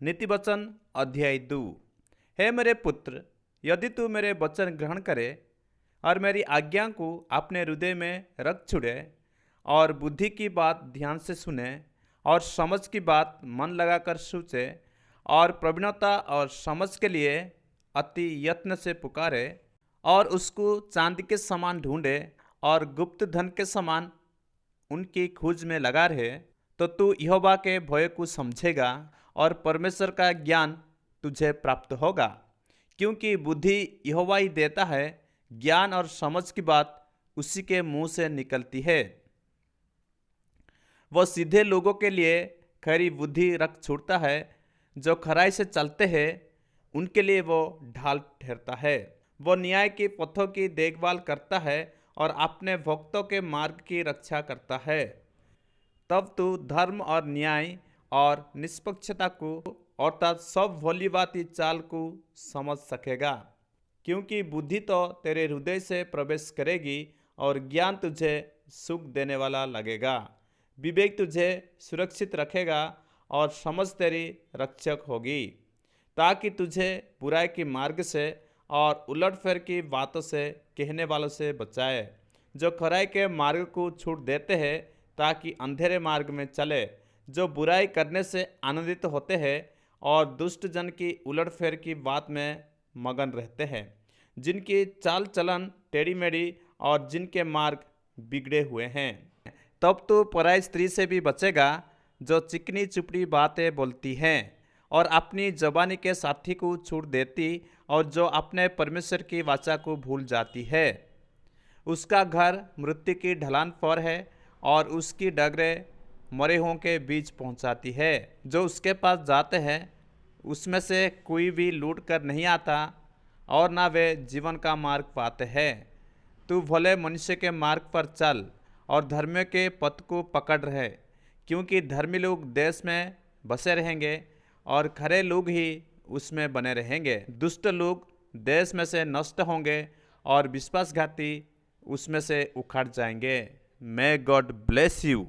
नीति वचन अध्याय 2। हे मेरे पुत्र, यदि तू मेरे वचन ग्रहण करे और मेरी आज्ञा को अपने हृदय में रख छुड़े और बुद्धि की बात ध्यान से सुने और समझ की बात मन लगाकर सोचे और प्रवीणता और समझ के लिए अति यत्न से पुकारे और उसको चांदी के समान ढूंढे और गुप्त धन के समान उनकी खोज में लगा रहे, तो तू यहोवा के भय को समझेगा और परमेश्वर का ज्ञान तुझे प्राप्त होगा। क्योंकि बुद्धि यहोवा ही देता है, ज्ञान और समझ की बात उसी के मुंह से निकलती है। वह सीधे लोगों के लिए खरी बुद्धि रख छोड़ता है, जो खराई से चलते हैं उनके लिए वो ढाल ठहरता है। वो न्याय के पथों की देखभाल करता है और अपने भक्तों के मार्ग की रक्षा करता है। तब तू धर्म और न्याय और निष्पक्षता को अर्थात सब भली बाती चाल को समझ सकेगा। क्योंकि बुद्धि तो तेरे हृदय से प्रवेश करेगी और ज्ञान तुझे सुख देने वाला लगेगा। विवेक तुझे सुरक्षित रखेगा और समझ तेरी रक्षक होगी, ताकि तुझे बुराई के मार्ग से और उलटफेर की बातों से कहने वालों से बचाए, जो खराई के मार्ग को छूट देते हैं ताकि अंधेरे मार्ग में चले, जो बुराई करने से आनंदित होते हैं और दुष्ट जन की उलटफेर की बात में मगन रहते हैं, जिनकी चाल चलन टेढ़ी मेढ़ी और जिनके मार्ग बिगड़े हुए हैं। तब तो पराई स्त्री से भी बचेगा, जो चिकनी चुपड़ी बातें बोलती हैं और अपनी जबानी के साथी को छूट देती और जो अपने परमेश्वर की वाचा को भूल जाती है। उसका घर मृत्यु की ढलान पर है और उसकी डगरें मरे हुओं के बीच पहुंचाती है। जो उसके पास जाते हैं उसमें से कोई भी लूट कर नहीं आता और ना वे जीवन का मार्ग पाते हैं। तू भले मनुष्य के मार्ग पर चल और धर्मियों के पथ को पकड़ रहे, क्योंकि धर्मी लोग देश में बसे रहेंगे और खरे लोग ही उसमें बने रहेंगे। दुष्ट लोग देश में से नष्ट होंगे और विश्वासघाती उसमें से उखड़ जाएंगे। May God bless you.